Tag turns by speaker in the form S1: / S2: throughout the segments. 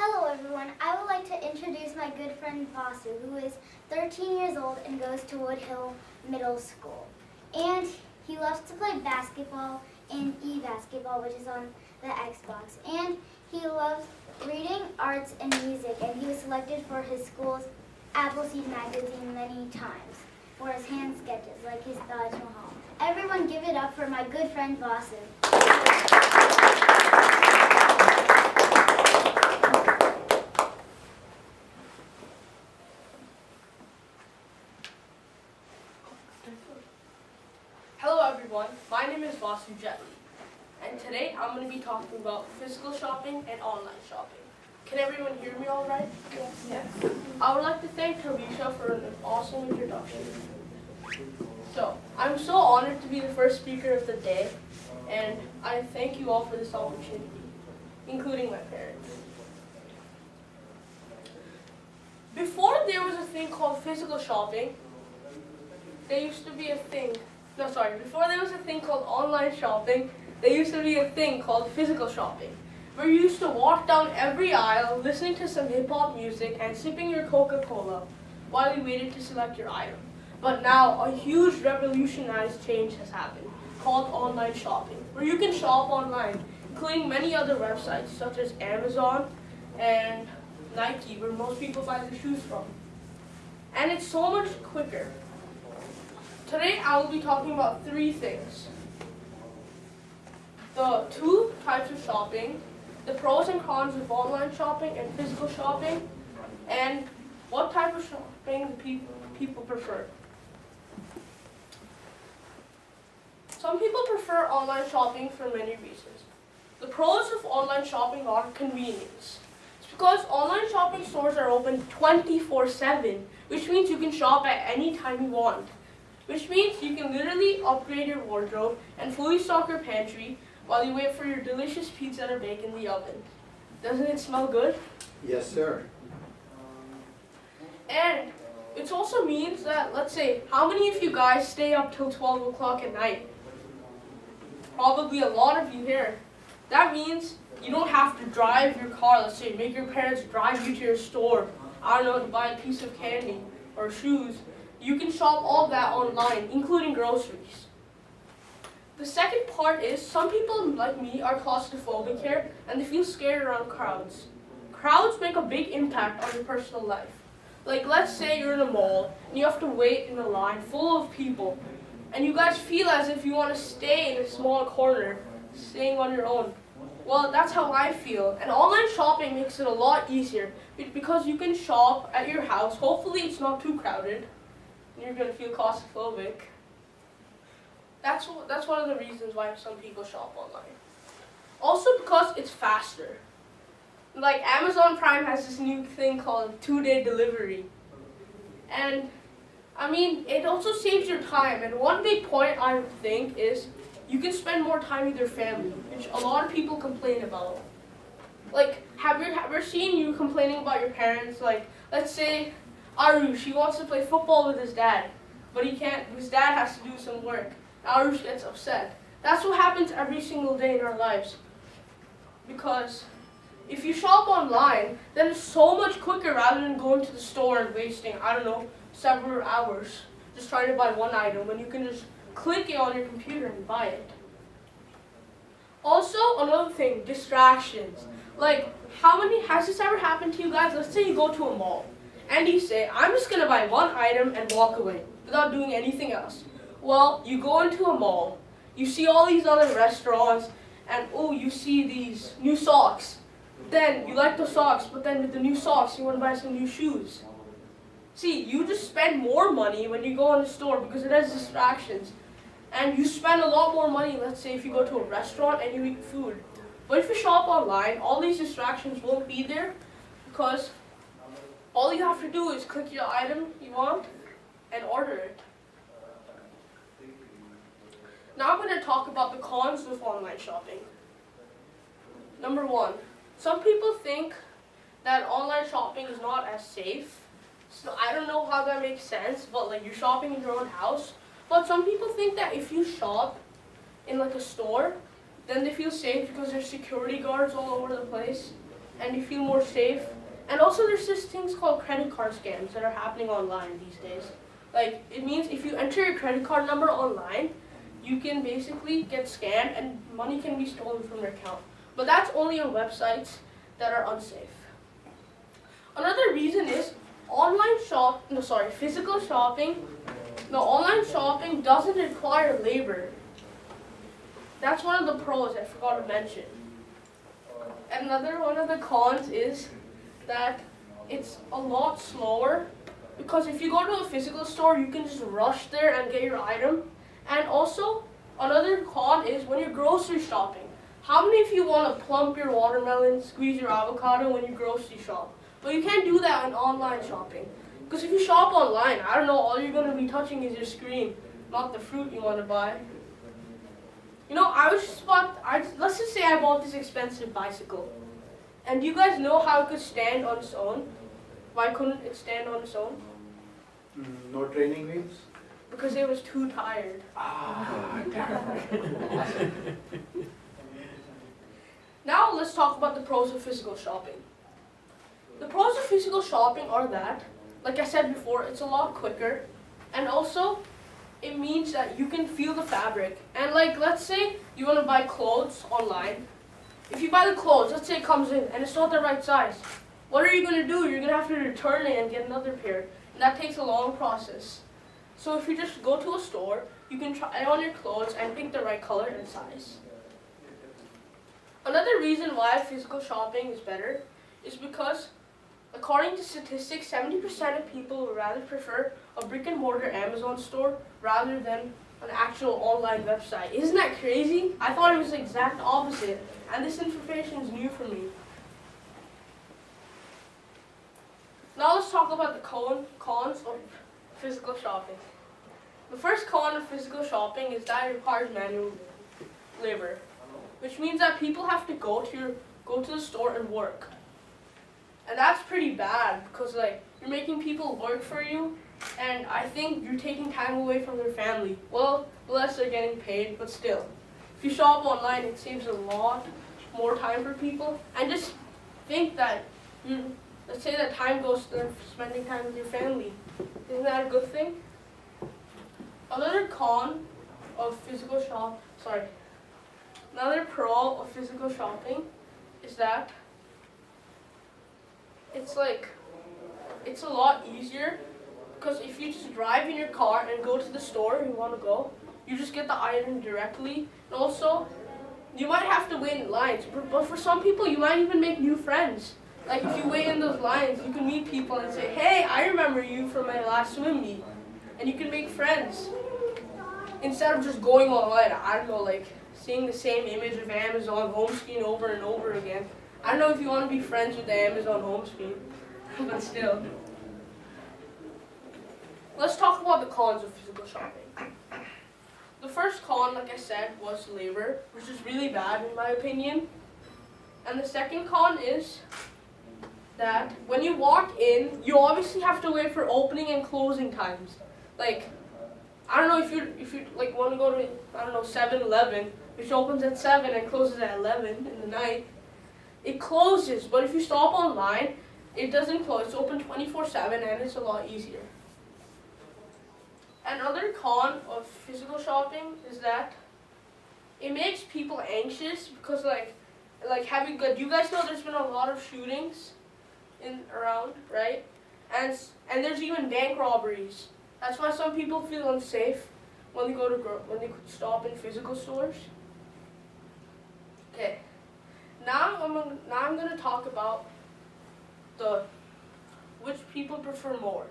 S1: Hello everyone, I would like to introduce my good friend Vasu, who is 13 years old and goes to Woodhill Middle School. And he loves to play basketball and e-basketball, which is on the Xbox. And he loves reading, arts, and music, and he was selected for his school's Appleseed magazine many times for his hand sketches, like his Taj Mahal. Everyone give it up for my good friend Vasu.
S2: Hello everyone, my name is Vasu Jetly, and today I'm going to be talking about physical shopping and online shopping. Can everyone hear me all right? Yes. I would like to thank Talisha for an awesome introduction. So, I'm so honored to be the first speaker of the day, and I thank you all for this opportunity, including my parents. Before there was a thing called physical shopping, before there was a thing called online shopping, there used to be a thing called physical shopping, where you used to walk down every aisle listening to some hip-hop music and sipping your Coca-Cola while you waited to select your item. But now a huge revolutionized change has happened, called online shopping, where you can shop online, including many other websites such as Amazon and Nike, where most people buy their shoes from. And it's so much quicker. Today I will be talking about three things: the two types of shopping, the pros and cons of online shopping and physical shopping, and what type of shopping people prefer. Some people prefer online shopping for many reasons. The pros of online shopping are convenience. It's because online shopping stores are open 24/7, which means you can shop at any time you want. Which means you can literally upgrade your wardrobe and fully stock your pantry while you wait for your delicious pizza to bake in the oven. Doesn't it smell good?
S3: Yes, sir.
S2: And it also means that, let's say, how many of you guys stay up till 12 o'clock at night? Probably a lot of you here. That means you don't have to drive your car, let's say, make your parents drive you to your store, I don't know, to buy a piece of candy or shoes. You can shop all that online, including groceries. The second part is some people like me are claustrophobic here and they feel scared around crowds. Crowds make a big impact on your personal life. Like, let's say you're in a mall and you have to wait in a line full of people and you guys feel as if you want to stay in a small corner, staying on your own. Well, that's how I feel. And online shopping makes it a lot easier because you can shop at your house. Hopefully it's not too crowded. You're going to feel claustrophobic. That's one of the reasons why some people shop online. Also because it's faster. Like Amazon Prime has this new thing called 2-day delivery. And I mean, it also saves your time. And one big point I think is you can spend more time with your family, which a lot of people complain about. Like, have you seen you complaining about your parents? Like, let's say Arush, he wants to play football with his dad, but he can't, his dad has to do some work. Arush gets upset. That's what happens every single day in our lives. Because if you shop online, then it's so much quicker rather than going to the store and wasting, I don't know, several hours just trying to buy one item when you can just click it on your computer and buy it. Also, another thing, distractions. Like, has this ever happened to you guys? Let's say you go to a mall and you say, I'm just going to buy one item and walk away without doing anything else. Well, you go into a mall, you see all these other restaurants, and oh, you see these new socks. Then you like the socks, but then with the new socks, you want to buy some new shoes. See, you just spend more money when you go in the store because it has distractions. And you spend a lot more money, let's say, if you go to a restaurant and you eat food. But if you shop online, all these distractions won't be there because all you have to do is click your item you want and order it. Now I'm going to talk about the cons of online shopping. Number one, some people think that online shopping is not as safe. So I don't know how that makes sense, but like you're shopping in your own house. But some people think that if you shop in like a store, then they feel safe because there's security guards all over the place. and you feel more safe. And also there's just things called credit card scams that are happening online these days. Like, it means if you enter your credit card number online, you can basically get scammed and money can be stolen from your account. But that's only on websites that are unsafe. Another reason is physical shopping. No, online shopping doesn't require labor. That's one of the pros I forgot to mention. Another one of the cons is that it's a lot slower, because if you go to a physical store, you can just rush there and get your item. And also, another con is when you're grocery shopping. How many of you want to plump your watermelon, squeeze your avocado when you grocery shop? But you can't do that in online shopping. Because if you shop online, I don't know, all you're going to be touching is your screen, not the fruit you want to buy. You know, let's just say I bought this expensive bicycle. And do you guys know how it could stand on its own? Why couldn't it stand on its own?
S3: No training wheels?
S2: Because it was too tired. Now let's talk about the pros of physical shopping. The pros of physical shopping are that, like I said before, it's a lot quicker, and also it means that you can feel the fabric. And like, let's say you want to buy clothes online. If you buy the clothes, let's say it comes in and it's not the right size, what are you going to do? You're going to have to return it and get another pair, and that takes a long process. So if you just go to a store, you can try on your clothes and pick the right color and size. Another reason why physical shopping is better is because, according to statistics, 70% of people would rather prefer a brick and mortar Amazon store rather than an actual online website. Isn't that crazy? I thought it was the exact opposite, and this information is new for me. Now let's talk about the cons of physical shopping. The first con of physical shopping is that it requires manual labor, which means that people have to go to the store and work. And that's pretty bad, because like, you're making people work for you, and I think you're taking time away from their family. Well, unless they're getting paid, but still. If you shop online, it saves a lot more time for people. And just think that, let's say that time goes to spending time with your family. Isn't that a good thing? Another pro of physical shopping is that it's a lot easier, because if you just drive in your car and go to the store you want to go, you just get the item directly. And also, you might have to wait in lines, but for some people you might even make new friends. Like, if you wait in those lines, you can meet people and say, hey, I remember you from my last swim meet. And you can make friends. Instead of just going online, I don't know, like seeing the same image of Amazon home screen over and over again. I don't know if you want to be friends with the Amazon home screen, but still. Let's talk about the cons of physical shopping. The first con, like I said, was labor, which is really bad in my opinion. And the second con is that when you walk in, you obviously have to wait for opening and closing times. Like, I don't know if you like want to go to, I don't know, 7-Eleven, which opens at 7 and closes at 11 in the night. It closes, but if you shop online, it doesn't close. It's open 24/7 and it's a lot easier. Another con of physical shopping is that it makes people anxious, because like you guys know there's been a lot of shootings around, right? And there's even bank robberies. That's why some people feel unsafe when they stop in physical stores. Okay. Now I'm going to talk about which people prefer more.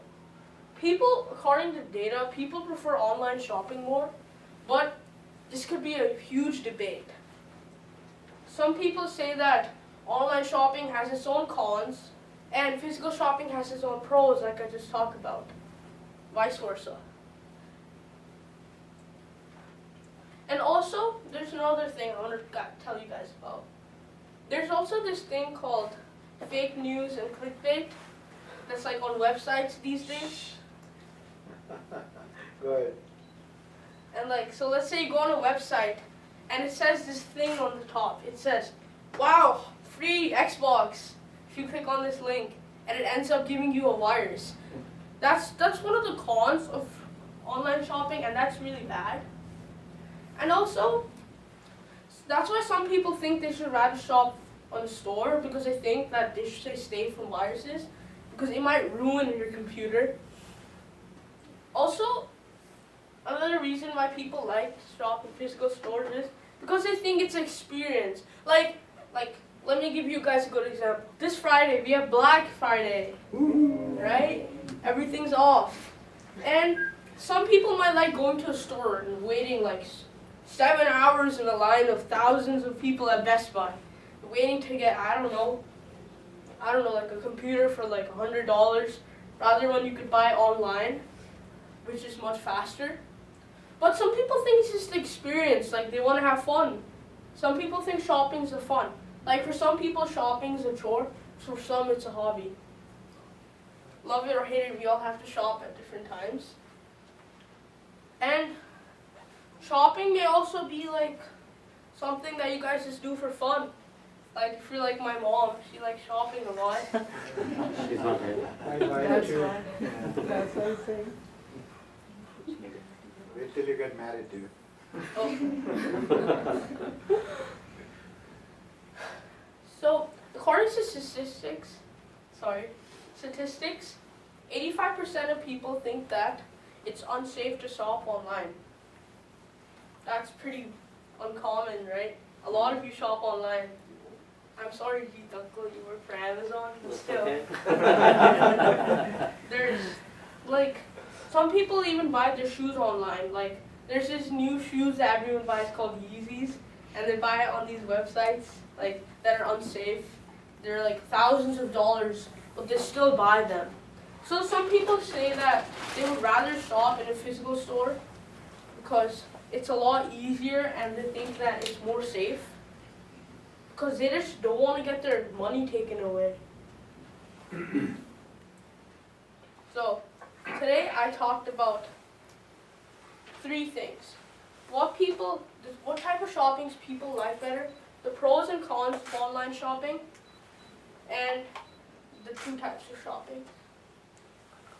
S2: According to data, people prefer online shopping more, but this could be a huge debate. Some people say that online shopping has its own cons, and physical shopping has its own pros, like I just talked about. Vice versa. And also, there's another thing I want to tell you guys about. There's also this thing called fake news and clickbait that's like on websites these days.
S3: Go ahead.
S2: And like, so let's say you go on a website and it says this thing on the top. It says, wow, free Xbox. if you click on this link and it ends up giving you a virus. That's one of the cons of online shopping, and that's really bad. And also, that's why some people think they should rather shop on a store, because they think that they should stay safe from viruses, because it might ruin your computer. Also, another reason why people like to shop in physical stores is because they think it's experience. Like, let me give you guys a good example. This Friday, we have Black Friday, right? Everything's off. And some people might like going to a store and waiting like 7 hours in a line of thousands of people at Best Buy, waiting to get, I don't know, like a computer for like $100, rather when you could buy online, which is much faster. But some people think it's just the experience, like they want to have fun. Some people think shopping's a fun. Like for some people, shopping's a chore, for some it's a hobby. Love it or hate it, we all have to shop at different times. And shopping may also be like something that you guys just do for fun. Like if you're like my mom, she likes shopping a lot.
S4: She's not here.
S3: That's
S5: right. That's what I'm saying.
S3: Wait till you get married to.
S2: So, according to statistics, 85% of people think that it's unsafe to shop online. That's pretty uncommon, right? A lot of you shop online. I'm sorry, Jeet Uncle, you work for Amazon, but still. There's, like, some people even buy their shoes online. Like, there's this new shoes that everyone buys called Yeezys, and they buy it on these websites, like, that are unsafe. They're like thousands of dollars, but they still buy them. So some people say that they would rather shop in a physical store because it's a lot easier, and they think that it's more safe because they just don't want to get their money taken away. So today I talked about 3 things. What type of shoppings people like better, the pros and cons of online shopping, and the 2 types of shopping.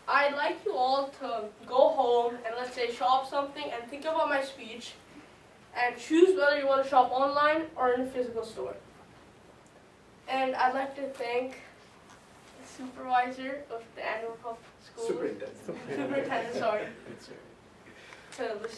S2: I'd like you all to go home and, let's say, shop something and think about my speech and choose whether you want to shop online or in a physical store. And I'd like to thank the supervisor of the annual public school.
S3: Superintendent.
S2: Superintendent, sorry. To listen.